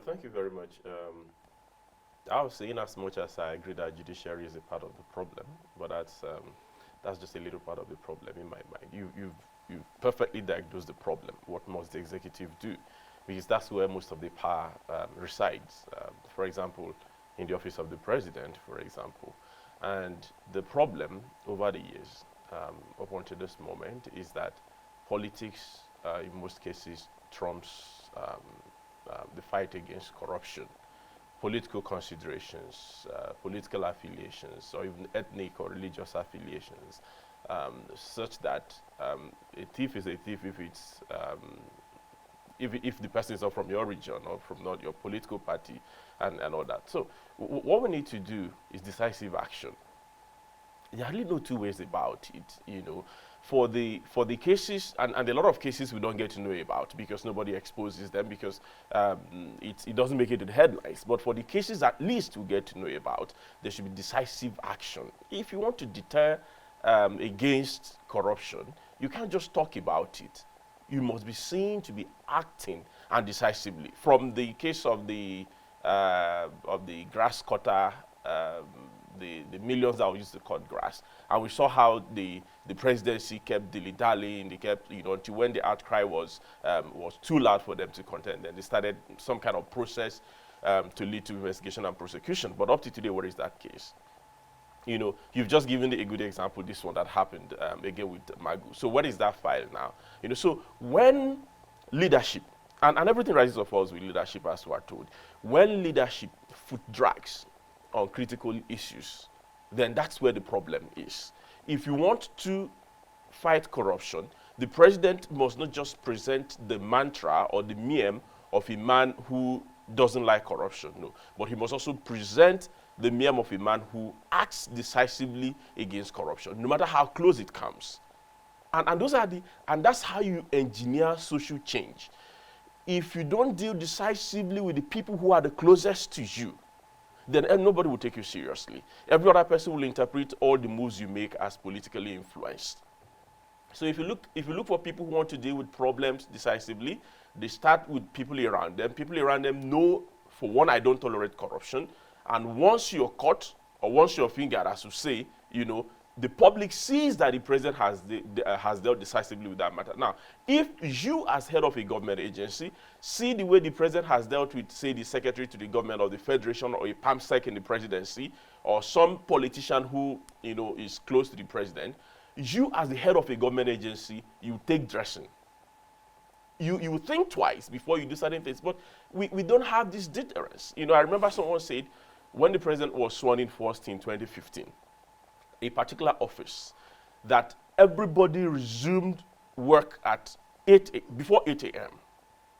thank you very much. I was saying as much as I agree that judiciary is a part of the problem, but that's just a little part of the problem in my mind. You've perfectly diagnosed the problem. What must the executive do? Because that's where most of the power resides. For example, in the office of the president, for example. And the problem over the years, up until this moment, is that politics, in most cases, trumps the fight against corruption. Political considerations, political affiliations, or even ethnic or religious affiliations, such that a thief is a thief if it's if the person is not from your region or from not your political party and all that. So what we need to do is decisive action. There are really no two ways about it, you know. For the cases, and a lot of cases we don't get to know about because nobody exposes them because it doesn't make it to the headlines. But for the cases at least we get to know about, there should be decisive action. If you want to deter against corruption, you can't just talk about it. You must be seen to be acting and decisively. From the case of the grass cutter, the millions that were used to cut grass, and we saw how the presidency kept dilly-dallying. They kept, you know, until when the outcry was too loud for them to contend. Then they started some kind of process to lead to investigation and prosecution. But up to today, what is that case? You know, you've just given a good example, this one that happened again with Magu. So what is that file now? You know, so when leadership, and everything rises or falls with leadership, as we are told, when leadership foot drags on critical issues, then that's where the problem is. If you want to fight corruption, the president must not just present the mantra or the meme of a man who doesn't like corruption, no, but he must also present the meme of a man who acts decisively against corruption, no matter how close it comes. And that's how you engineer social change. If you don't deal decisively with the people who are the closest to you, then nobody will take you seriously. Every other person will interpret all the moves you make as politically influenced. So if you look for people who want to deal with problems decisively, they start with people around them. People around them know, for one, I don't tolerate corruption. And once you're caught, or once you're fingered, as you say, you know, the public sees that the president has dealt decisively with that matter. Now, if you as head of a government agency see the way the president has dealt with, say, the secretary to the government of the federation or a PAMSEC in the presidency, or some politician who, you know, is close to the president, you as the head of a government agency, you take dressing. You think twice before you do certain things, but we don't have this deterrence. You know, I remember someone said, when the president was sworn in first in 2015, a particular office, that everybody resumed work at before 8 a.m.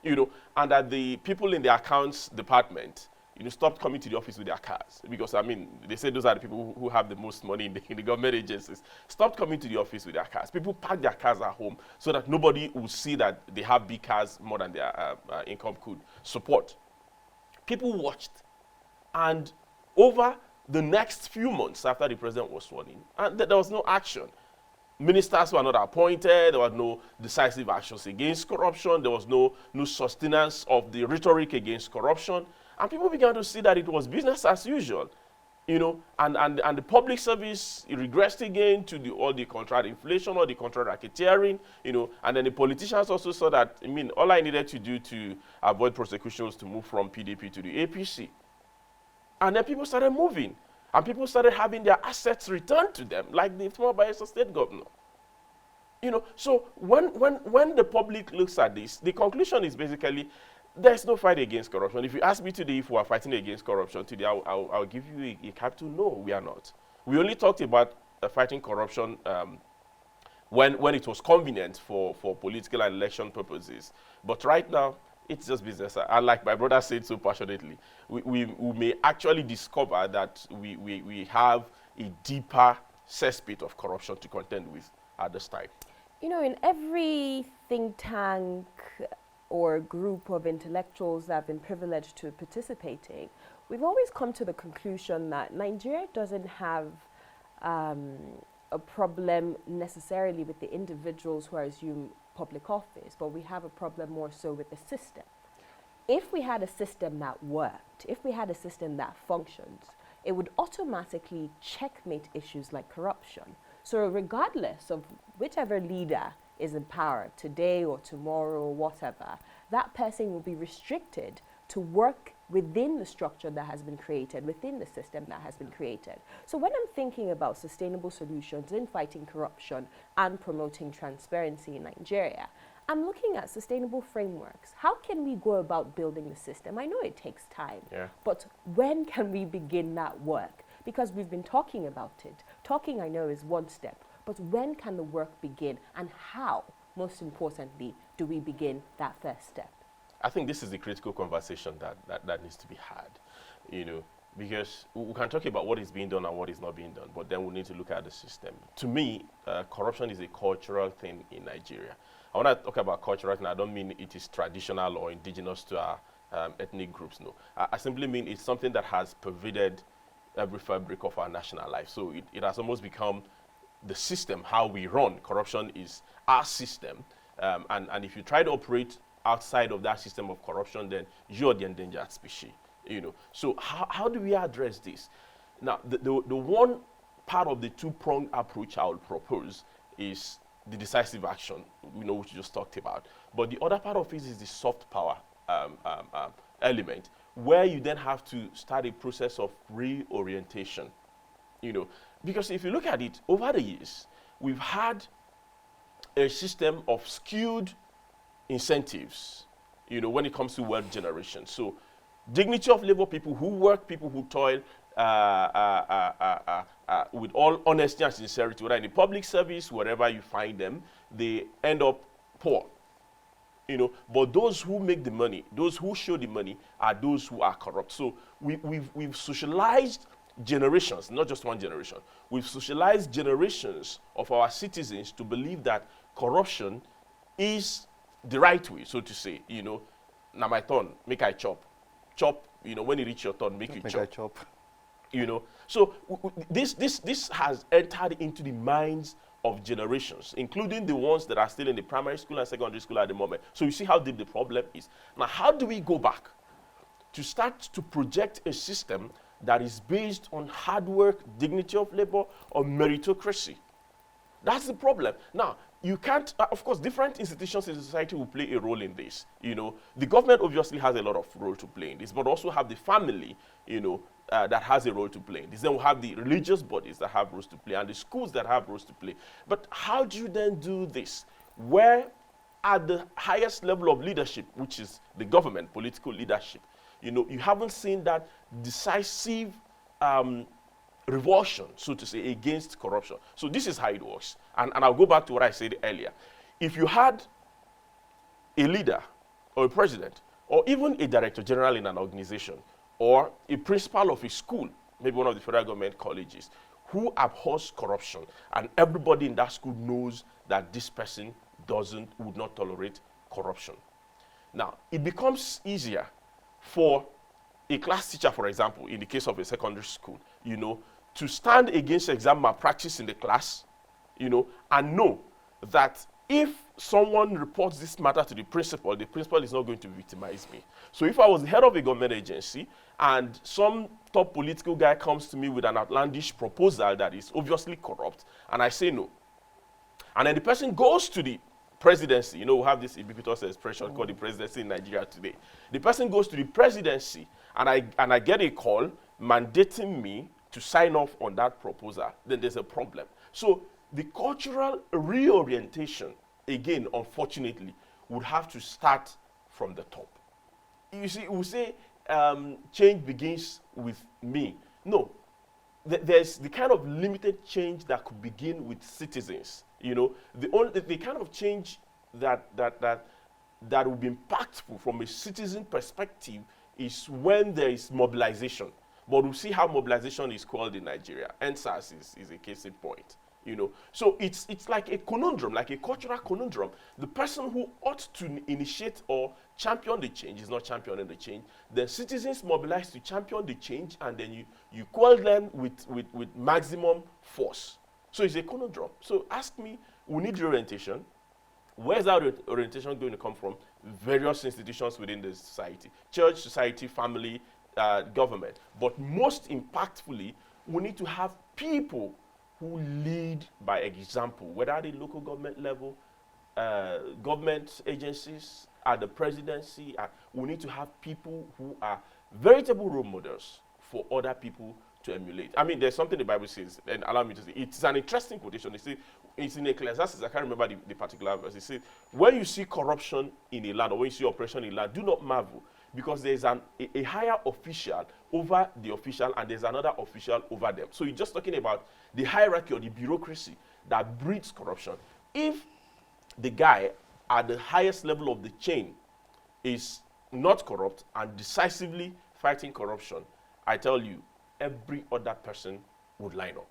You know, and that the people in the accounts department, you know, stopped coming to the office with their cars, because I mean, they say those are the people who have the most money in the government agencies. Stopped coming to the office with their cars. People park their cars at home so that nobody will see that they have big cars more than their income could support. People watched, and over the next few months after the president was sworn in, and there was no action. Ministers were not appointed. There were no decisive actions against corruption. There was no sustenance of the rhetoric against corruption. And people began to see that it was business as usual, you know, and the public service regressed again to all the contract inflation or the contract racketeering, you know, and then the politicians also saw that, I mean, all I needed to do to avoid prosecution was to move from PDP to the APC. And then people started moving, and people started having their assets returned to them, like the former Bayelsa state governor. You know, so when the public looks at this, the conclusion is basically, there's no fight against corruption. If you ask me today if we are fighting against corruption today, I'll give you a capital no, we are not. We only talked about fighting corruption when it was convenient for political and election purposes. But right now, it's just business. And like my brother said so passionately, we may actually discover that we have a deeper cesspit of corruption to contend with at this time. You know, in every think tank or group of intellectuals that have been privileged to participating, we've always come to the conclusion that Nigeria doesn't have a problem necessarily with the individuals who are assumed public office, but we have a problem more so with the system. if we had a system that worked, if we had a system that functions, it would automatically checkmate issues like corruption. So regardless of whichever leader is in power today or tomorrow or whatever, that person will be restricted to work within the structure that has been created, within the system that has been created. So when I'm thinking about sustainable solutions in fighting corruption and promoting transparency in Nigeria, I'm looking at sustainable frameworks. How can we go about building the system? I know it takes time, but when can we begin that work? Because we've been talking about it. Talking, I know, is one step, but when can the work begin, and how, most importantly, do we begin that first step? I think this is the critical conversation that needs to be had, because we can talk about what is being done and what is not being done, but then we need to look at the system. To me, corruption is a cultural thing in Nigeria. And when I talk about cultural thing, I don't mean it is traditional or indigenous to our ethnic groups, no. I simply mean it's something that has pervaded every fabric of our national life. So it has almost become the system, how we run. Corruption is our system. And if you try to operate outside of that system of corruption, then you're the endangered species. So how do we address this? Now, the one part of the two-pronged approach I would propose is the decisive action, which you just talked about. But the other part of it is the soft power element, where you then have to start a process of reorientation. Because if you look at it, over the years, we've had a system of skewed incentives, when it comes to wealth generation. So dignity of labor, people who work, people who toil, with all honesty and sincerity, whether in the public service, wherever you find them, they end up poor. But those who make the money, those who show the money, are those who are corrupt. So we've socialized generations, not just one generation. We've socialized generations of our citizens to believe that corruption is the right way, so to say. Now my turn, make I chop. Chop, when you reach your turn, make I chop. So this has entered into the minds of generations, including the ones that are still in the primary school and secondary school at the moment. So you see how deep the problem is. Now, how do we go back to start to project a system that is based on hard work, dignity of labor, or meritocracy? That's the problem. Now, you can't, of course, different institutions in society will play a role in this. The government obviously has a lot of role to play in this, but also have the family, that has a role to play in this. Then we'll have the religious bodies that have roles to play, and the schools that have roles to play. But how do you then do this? Where at the highest level of leadership, which is the government, political leadership, you haven't seen that decisive revulsion, so to say, against corruption. So this is how it works. And I'll go back to what I said earlier. If you had a leader or a president or even a director general in an organization or a principal of a school, maybe one of the federal government colleges, who abhors corruption, and everybody in that school knows that this person would not tolerate corruption. Now, it becomes easier for a class teacher, for example, in the case of a secondary school, to stand against exam malpractice in the class, and know that if someone reports this matter to the principal is not going to victimize me. So if I was the head of a government agency and some top political guy comes to me with an outlandish proposal that is obviously corrupt, and I say no, and then the person goes to the presidency, we have this ubiquitous expression called the presidency in Nigeria today. The person goes to the presidency, and I get a call mandating me to sign off on that proposal, then there's a problem. So the cultural reorientation, again, unfortunately, would have to start from the top. You see, we say change begins with me. No, there's the kind of limited change that could begin with citizens. The kind of change that will be impactful from a citizen perspective is when there is mobilization. But we'll see how mobilization is called in Nigeria. NSAS is a case in point. So it's like a conundrum, like a cultural conundrum. The person who ought to initiate or champion the change is not championing the change. Then citizens mobilize to champion the change, and then you call them with maximum force. So it's a conundrum. So ask me, we need reorientation. Where's that orientation going to come from? various institutions within the society, church, society, family, government. But most impactfully, we need to have people who lead by example, whether at the local government level, government agencies, at the presidency. We need to have people who are veritable role models for other people to emulate. I mean, there's something the Bible says, and allow me to say, it's an interesting quotation. It's in Ecclesiastes, I can't remember the particular verse. It says, when you see corruption in a land, or when you see oppression in a land, do not marvel, because there's a higher official over the official, and there's another official over them. So you're just talking about the hierarchy or the bureaucracy that breeds corruption. If the guy at the highest level of the chain is not corrupt and decisively fighting corruption, I tell you, every other person would line up.